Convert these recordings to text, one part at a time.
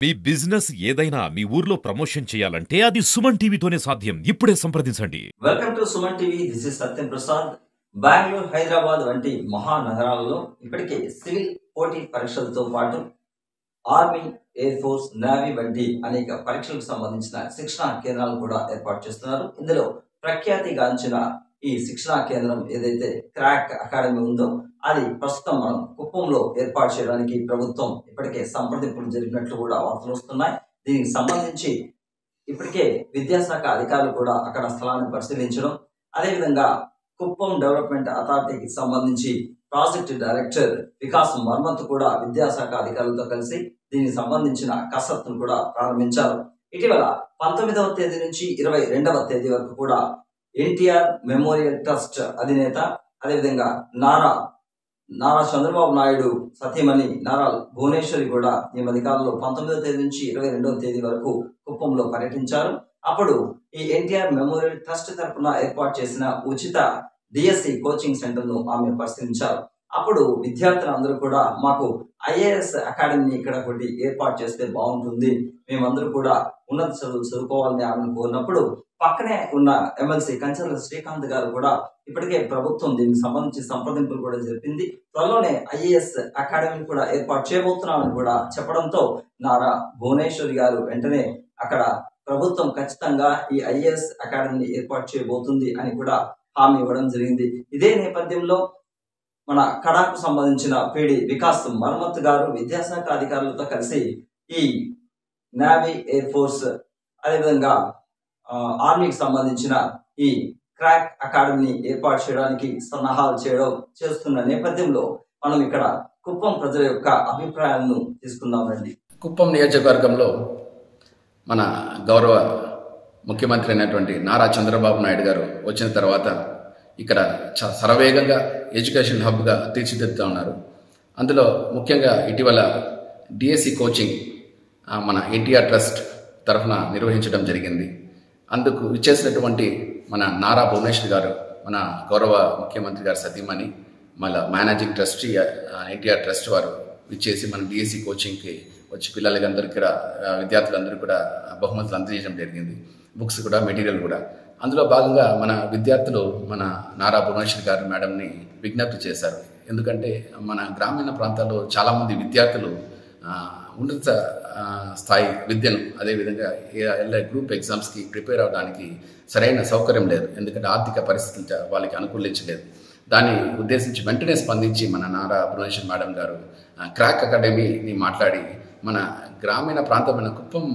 మీ business ఏదైనా మీ ఊర్లో promotion చేయాలంటే అది సుమన్ టీవీతోనే సాధ్యం. ఇప్పుడే సంప్రదించండి. Welcome to Suman TV. This is Satyam Prasad. Bengaluru, Hyderabad వంటి మహానగరాల్లో ఇప్పటికే సివిల్ పోటీ పరీక్షలతో పాటు ఆర్మీ, ఎయిర్ ఫోర్స్, నేవీ వంటి అనేక పరీక్షలకు సంబంధించిన శిక్షణా కేంద్రాలు కూడా ఏర్పాటు చేస్తున్నారు. ఇందులో ప్రఖ్యాతిగాంచిన ఈ శిక్షణా కేంద్రం ఏదైతే క్రాక్ అకాడమీ ఉందో అది ప్రస్తుతం మనం కుప్పంలో ఏర్పాటు చేయడానికి ప్రభుత్వం ఇప్పటికే సంప్రదింపులు జరిగినట్లు కూడా వార్తలు వస్తున్నాయి. దీనికి సంబంధించి ఇప్పటికే విద్యాశాఖ అధికారులు కూడా అక్కడ స్థలాన్ని పరిశీలించడం, అదేవిధంగా కుప్పం డెవలప్మెంట్ అథారిటీకి సంబంధించి ప్రాజెక్ట్ డైరెక్టర్ వికాస్ మర్మత్ కూడా విద్యాశాఖ అధికారులతో కలిసి దీనికి సంబంధించిన కసరత్తును కూడా ప్రారంభించారు. ఇటీవల 19వ తేదీ నుంచి 22వ తేదీ వరకు కూడా ఎన్టీఆర్ మెమోరియల్ ట్రస్ట్ అధినేత, అదేవిధంగా నారా చంద్రబాబు నాయుడు సతీమణి నారా భువనేశ్వరి కూడా ఈ మధ్యకాలంలో 19వ తేదీ నుంచి 22వ తేదీ వరకు కుప్పంలో పర్యటించారు. అప్పుడు ఈ ఎన్టీఆర్ మెమోరియల్ ట్రస్ట్ తరఫున ఏర్పాటు చేసిన ఉచిత డిఎస్సి కోచింగ్ సెంటర్ ను ఆమె పరిశీలించారు. అప్పుడు విద్యార్థులందరూ కూడా మాకు ఐఏఎస్ అకాడమీని ఇక్కడ ఒకటి ఏర్పాటు చేస్తే బాగుంటుంది, మేమందరూ కూడా ఉన్నత చదువులు చదువుకోవాలని ఆమెను కోరినప్పుడు పక్కనే ఉన్న ఎమ్మెల్సీ కంచర్ల శ్రీకాంత్ గారు కూడా ఇప్పటికే ప్రభుత్వం దీనికి సంబంధించి సంప్రదింపులు కూడా జరిపింది, త్వరలోనే ఐఏఎస్ అకాడమీని కూడా ఏర్పాటు చేయబోతున్నామని కూడా చెప్పడంతో నారా భువనేశ్వరి గారు వెంటనే అక్కడ ప్రభుత్వం ఖచ్చితంగా ఈ ఐఏఎస్ అకాడమీని ఏర్పాటు చేయబోతుంది అని కూడా హామీ ఇవ్వడం జరిగింది. ఇదే నేపథ్యంలో మన కడాకు సంబంధించిన పీడి వికాస్ మర్మత్ గారు విద్యాశాఖ అధికారులతో కలిసి ఈ నేవీ, ఎయిర్ ఫోర్స్, అదేవిధంగా ఆర్మీకి సంబంధించిన ఈ క్రాక్ అకాడమీని ఏర్పాటు చేయడానికి సన్నాహాలు చేస్తున్న నేపథ్యంలో మనం ఇక్కడ కుప్పం ప్రజల యొక్క అభిప్రాయాలను తీసుకుందామండి. కుప్పం నియోజకవర్గంలో మన గౌరవ ముఖ్యమంత్రి అయినటువంటి నారా చంద్రబాబు నాయుడు గారు వచ్చిన తర్వాత ఇక్కడ శరవేగంగా ఎడ్యుకేషన్ హబ్గా తీర్చిదిద్దుతూ ఉన్నారు. అందులో ముఖ్యంగా ఇటీవల డిఎస్సి కోచింగ్ మన ఎన్టీఆర్ ట్రస్ట్ తరఫున నిర్వహించడం జరిగింది. అందుకు ఇచ్చేసినటువంటి మన నారా భువనేశ్వర్ గారు, మన గౌరవ ముఖ్యమంత్రి గారు సతీమణి, మళ్ళీ మేనేజింగ్ ట్రస్టీ ఎన్టీఆర్ ట్రస్ట్ వారు ఇచ్చేసి మన డిఎస్సి కోచింగ్కి వచ్చి పిల్లలకి అందరికీ కూడా విద్యార్థులందరూ కూడా బహుమతులు అందజేయడం జరిగింది. బుక్స్ కూడా, మెటీరియల్ కూడా. అందులో భాగంగా మన విద్యార్థులు మన నారా భువనేశ్వర్ గారు మేడంని విజ్ఞప్తి చేశారు. ఎందుకంటే మన గ్రామీణ ప్రాంతాల్లో చాలామంది విద్యార్థులు ఉన్నత స్థాయి విద్యను, అదేవిధంగా గ్రూప్ ఎగ్జామ్స్కి ప్రిపేర్ అవ్వడానికి సరైన సౌకర్యం లేదు. ఎందుకంటే ఆర్థిక పరిస్థితులు వాళ్ళకి అనుకూలించలేదు. దాన్ని ఉద్దేశించి వెంటనే స్పందించి మన నారా భువనేశ్వర్ మేడం గారు క్రాక్ అకాడమీని మాట్లాడి మన గ్రామీణ ప్రాంతమైన కుప్పం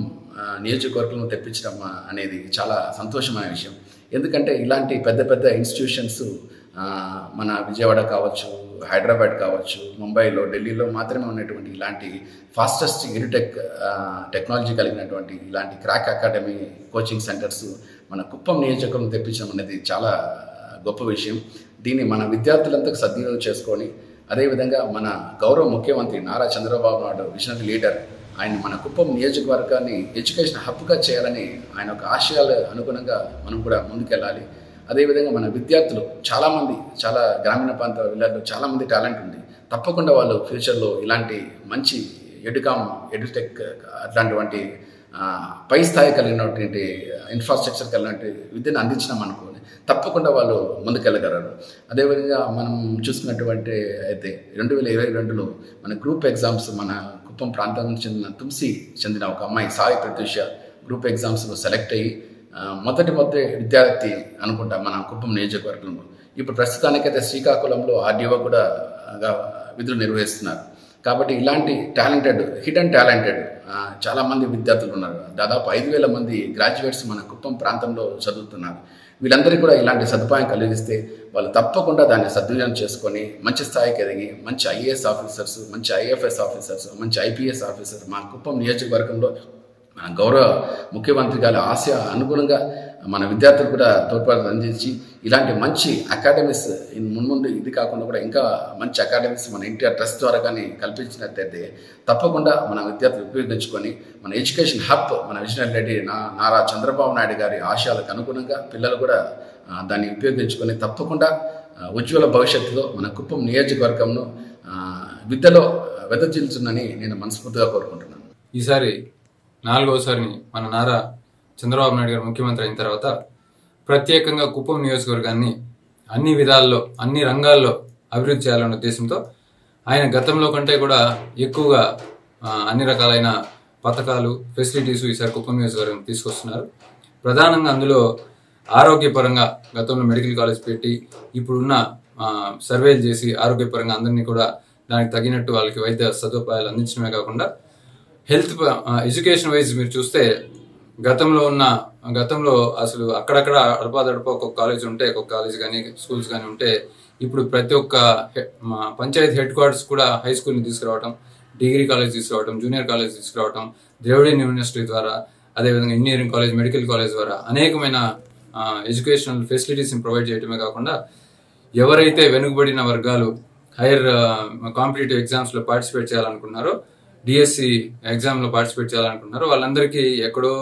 నియోజకవర్గంలో తెప్పించడం అనేది చాలా సంతోషమైన విషయం. ఎందుకంటే ఇలాంటి పెద్ద పెద్ద ఇన్స్టిట్యూషన్స్ మన విజయవాడ కావచ్చు, హైదరాబాద్ కావచ్చు, ముంబైలో, ఢిల్లీలో మాత్రమే ఉన్నటువంటి ఇలాంటి ఫాస్టెస్ట్ ఎడ్యుటెక్ టెక్నాలజీ కలిగినటువంటి ఇలాంటి క్రాక్ అకాడమీ కోచింగ్ సెంటర్స్ మన కుప్పం నియోజకవర్గం తెప్పించడం అనేది చాలా గొప్ప విషయం. దీన్ని మన విద్యార్థులంతా సద్వినియోగం చేసుకొని, అదేవిధంగా మన గౌరవ ముఖ్యమంత్రి నారా చంద్రబాబు నాయుడు విజనరీ లీడర్, ఆయన మన కుప్పం నియోజకవర్గాన్ని ఎడ్యుకేషన్ హబ్గా చేయాలని ఆయన ఒక ఆశయాల అనుగుణంగా మనం కూడా ముందుకెళ్ళాలి. అదేవిధంగా మన విద్యార్థులు చాలామంది గ్రామీణ ప్రాంత విద్యార్థులు చాలామంది టాలెంట్ ఉంది. తప్పకుండా వాళ్ళు ఫ్యూచర్లో ఇలాంటి మంచి ఎడ్యుటెక్ అట్లాంటివంటి పై స్థాయి కలిగినటువంటి ఇన్ఫ్రాస్ట్రక్చర్ కలిగినటువంటి విద్యను అందించినాం అనుకోని తప్పకుండా వాళ్ళు ముందుకెళ్ళగలరు. అదేవిధంగా మనం చూసుకున్నటువంటి అయితే 2022లో మన గ్రూప్ ఎగ్జామ్స్ మన కుప్పం ప్రాంతానికి చెందిన ఒక అమ్మాయి సాయి ప్రత్యూష గ్రూప్ ఎగ్జామ్స్లో సెలెక్ట్ అయ్యి మొదటి విద్యార్థి అనుకుంటా మన కుప్పం నియోజకవర్గంలో. ఇప్పుడు ప్రస్తుతానికైతే శ్రీకాకుళంలో ఆర్డీఓ కూడా విధులు నిర్వహిస్తున్నారు. కాబట్టి ఇలాంటి హిడెన్ టాలెంటెడ్ చాలామంది విద్యార్థులు ఉన్నారు. దాదాపు 5,000 మంది గ్రాడ్యుయేట్స్ మన కుప్పం ప్రాంతంలో చదువుతున్నారు. వీళ్ళందరికీ కూడా ఇలాంటి సదుపాయం కలిగిస్తే వాళ్ళు తప్పకుండా దాన్ని సద్వినియోగం చేసుకొని మంచి స్థాయికి ఎదిగి మంచి ఐఏఎస్ ఆఫీసర్స్, మంచి ఐఎఫ్ఎస్ ఆఫీసర్స్, మంచి ఐపీఎస్ ఆఫీసర్స్ మా కుప్పం నియోజకవర్గంలో మన గౌరవ ముఖ్యమంత్రి గారి ఆశ అనుగుణంగా మన విద్యార్థులు కూడా తోడ్పాటు అందించి ఇలాంటి మంచి అకాడమీస్ మున్ముందు ఇది కాకుండా కూడా ఇంకా మంచి అకాడమీస్ మన ఎన్టీఆర్ ట్రస్ట్ ద్వారా కానీ కల్పించినట్లయితే తప్పకుండా మన విద్యార్థులు ఉపయోగించుకొని మన ఎడ్యుకేషన్ హబ్ మన విజనరీ లీడర్ నారా చంద్రబాబు నాయుడు గారి ఆశయాలకు అనుగుణంగా పిల్లలు కూడా దాన్ని ఉపయోగించుకొని తప్పకుండా ఉజ్వల భవిష్యత్తులో మన కుప్పం నియోజకవర్గంను విద్యలో వెదజల్లుతుందని నేను మనస్ఫూర్తిగా కోరుకుంటున్నాను. ఈసారి 4వసారిని మన నారా చంద్రబాబు నాయుడు గారు ముఖ్యమంత్రి అయిన తర్వాత ప్రత్యేకంగా కుప్పం నియోజకవర్గాన్ని అన్ని విధాల్లో అన్ని రంగాల్లో అభివృద్ధి చేయాలనే ఉద్దేశంతో ఆయన గతంలో కంటే కూడా ఎక్కువగా అన్ని రకాలైన పథకాలు ఫెసిలిటీస్ ఈసారి కుప్పం నియోజకవర్గం తీసుకొస్తున్నారు. ప్రధానంగా అందులో ఆరోగ్యపరంగా గతంలో మెడికల్ కాలేజ్ పెట్టి ఇప్పుడున్న సర్వేలు చేసి ఆరోగ్యపరంగా అందరినీ కూడా దానికి తగినట్టు వాళ్ళకి వైద్య సదుపాయాలు అందించడమే కాకుండా హెల్త్ ఎడ్యుకేషన్ వైజ్ మీరు చూస్తే గతంలో అసలు అక్కడక్కడ అడపాదడప ఒక్కొక్క కాలేజ్ ఉంటే ఒక్కొక్క కాలేజ్ కానీ స్కూల్స్ కానీ ఉంటే ఇప్పుడు ప్రతి ఒక్క పంచాయతీ హెడ్ క్వార్టర్స్ కూడా హై స్కూల్ని తీసుకురావడం, డిగ్రీ కాలేజ్ తీసుకురావడం, జూనియర్ కాలేజ్ తీసుకురావడం, ద్రవిడియన్ యూనివర్సిటీ ద్వారా, అదేవిధంగా ఇంజనీరింగ్ కాలేజ్, మెడికల్ కాలేజ్ ద్వారా అనేకమైన ఎడ్యుకేషనల్ ఫెసిలిటీస్ని ప్రొవైడ్ చేయడమే కాకుండా ఎవరైతే వెనుకబడిన వర్గాలు హైయర్ కాంపిటేటివ్ ఎగ్జామ్స్లో పార్టిసిపేట్ చేయాలనుకున్నారో, డిఎస్సి ఎగ్జామ్లో పార్టిసిపేట్ చేయాలనుకున్నారో వాళ్ళందరికీ ఎక్కడో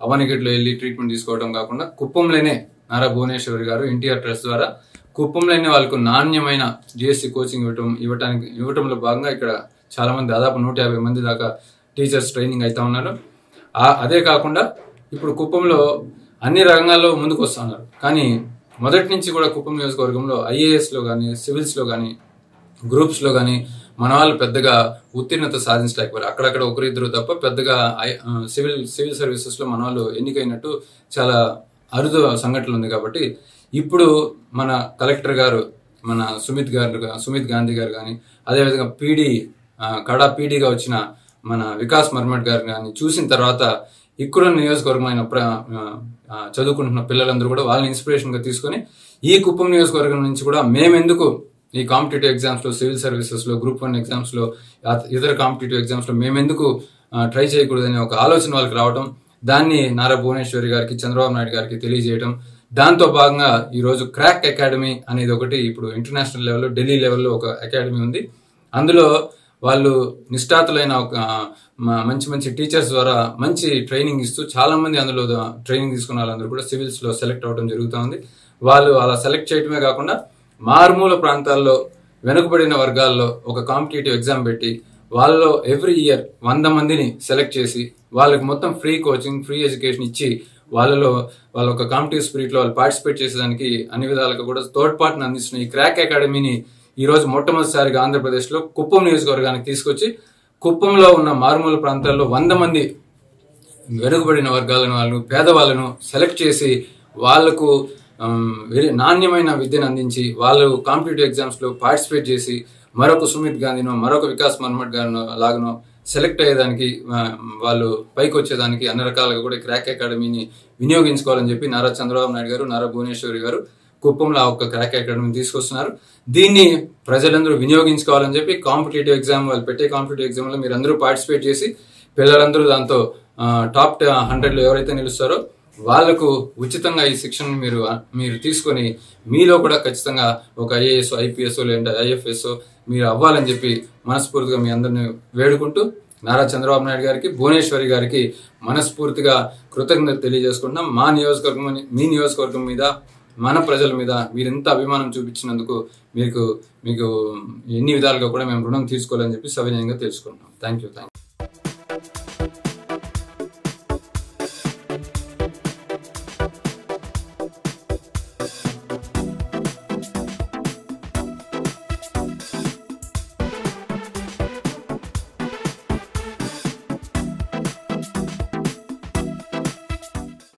అవనిగడ్లో వెళ్ళి ట్రీట్మెంట్ తీసుకోవడం కాకుండా కుప్పంలోనే నారా భువనేశ్వరి గారు ఎన్టీఆర్ ట్రస్ట్ ద్వారా కుప్పంలోనే వాళ్ళకు నాణ్యమైన డిఎస్సి కోచింగ్ ఇవ్వటంలో భాగంగా ఇక్కడ చాలా మంది దాదాపు 150 మంది దాకా టీచర్స్ ట్రైనింగ్ అవుతా ఉన్నారు. అదే కాకుండా ఇప్పుడు కుప్పంలో అన్ని రంగాల్లో ముందుకు వస్తూ ఉన్నారు. కానీ మొదటి నుంచి కూడా కుప్పం నియోజకవర్గంలో ఐఏఎస్లో కానీ సివిల్స్లో కానీ గ్రూప్స్లో కానీ మన వాళ్ళు పెద్దగా ఉత్తీర్ణత సాధించలేకపోయారు. అక్కడక్కడ ఒకరిద్దరు తప్ప పెద్దగా సివిల్ సర్వీసెస్లో మన వాళ్ళు ఎన్నికైనట్టు చాలా అరుదు సంఘటనలు ఉంది. కాబట్టి ఇప్పుడు మన కలెక్టర్ గారు మన సుమిత్ గాంధీ గారు కానీ, అదేవిధంగా కడా పీడీగా వచ్చిన మన వికాస్ మర్మట్ గారు కానీ చూసిన తర్వాత ఇక్కడ నియోజకవర్గమైన చదువుకుంటున్న పిల్లలందరూ కూడా వాళ్ళని ఇన్స్పిరేషన్గా తీసుకొని ఈ కుప్పం నియోజకవర్గం నుంచి కూడా మేమెందుకు ఈ కాంపిటేటివ్ ఎగ్జామ్స్లో, సివిల్ సర్వీసెస్లో, గ్రూప్ 1 ఎగ్జామ్స్లో, ఇతర కాంపిటేటివ్ ఎగ్జామ్స్లో మేమెందుకు ట్రై చేయకూడదనే ఒక ఆలోచన వాళ్ళకి రావడం, దాన్ని నారా భువనేశ్వరి గారికి, చంద్రబాబు నాయుడు గారికి తెలియజేయడం, దాంతో భాగంగా ఈరోజు క్రాక్ అకాడమీ అనేది ఒకటి ఇప్పుడు ఇంటర్నేషనల్ లెవెల్లో, ఢిల్లీ లెవెల్లో ఒక అకాడమీ ఉంది. అందులో వాళ్ళు నిష్ఠాతులైన ఒక మంచి టీచర్స్ ద్వారా మంచి ట్రైనింగ్ ఇస్తూ చాలా మంది అందులో ట్రైనింగ్ తీసుకున్న వాళ్ళందరూ కూడా సివిల్స్లో సెలెక్ట్ అవ్వడం జరుగుతూ ఉంది. వాళ్ళు అలా సెలెక్ట్ చేయడమే కాకుండా మారుమూల ప్రాంతాల్లో వెనుకబడిన వర్గాల్లో ఒక కాంపిటేటివ్ ఎగ్జామ్ పెట్టి వాళ్ళలో ఎవ్రీ ఇయర్ 100 మందిని సెలెక్ట్ చేసి వాళ్ళకి మొత్తం ఫ్రీ కోచింగ్, ఫ్రీ ఎడ్యుకేషన్ ఇచ్చి వాళ్ళ ఒక కాంపిటేటివ్ స్పిరిట్లో వాళ్ళు పార్టిసిపేట్ చేసేదానికి అన్ని విధాలుగా కూడా తోడ్పాటును అందిస్తున్న ఈ క్రాక్ అకాడమీని ఈ రోజు మొట్టమొదటిసారిగా ఆంధ్రప్రదేశ్లో కుప్పం నియోజకవర్గానికి తీసుకొచ్చి కుప్పంలో ఉన్న మారుమూల ప్రాంతాల్లో 100 మంది వెనుకబడిన వర్గాలను, వాళ్ళు పేదవాళ్ళను సెలెక్ట్ చేసి వాళ్లకు నాణ్యమైన విద్యను అందించి వాళ్ళు కాంపిటేటివ్ ఎగ్జామ్స్లో పార్టిసిపేట్ చేసి మరొక సుమిత్ గాంధీనో మరొక వికాస్ మర్మట్ గారినో లాగనో సెలెక్ట్ అయ్యేదానికి, వాళ్ళు పైకి వచ్చేదానికి అన్ని రకాలుగా కూడా క్రాక్ అకాడమీని వినియోగించుకోవాలని చెప్పి నారా చంద్రబాబు నాయుడు గారు, నారా భువనేశ్వరి గారు కుప్పంలో ఒక క్రాక్ అకాడమీని తీసుకొస్తున్నారు. దీన్ని ప్రజలందరూ వినియోగించుకోవాలని చెప్పి కాంపిటేటివ్ ఎగ్జామ్ వాళ్ళు పెట్టే కాంపిటేటివ్ ఎగ్జామ్లో మీరు అందరూ పార్టిసిపేట్ చేసి పిల్లలందరూ దాంతో టాప్ 100లో ఎవరైతే నిలుస్తారో వాళ్లకు ఉచితంగా ఈ శిక్షణ మీరు తీసుకొని మీలో కూడా ఖచ్చితంగా ఒక ఐఏఎస్, ఐపీఎస్ లేదంటే ఐఎఫ్ఎస్ మీరు అవ్వాలని చెప్పి మనస్ఫూర్తిగా మీ అందరిని వేడుకుంటూ నారా చంద్రబాబు నాయుడు గారికి, భువనేశ్వరి గారికి మనస్ఫూర్తిగా కృతజ్ఞత తెలియజేసుకుంటున్నాం. మీ నియోజకవర్గం మీద, మన ప్రజల మీద మీరు ఎంత అభిమానం చూపించినందుకు మీకు ఎన్ని విధాలుగా కూడా మేము రుణం తీసుకోవాలని చెప్పి సవినయంగా తెలుసుకుంటున్నాం. Thank you.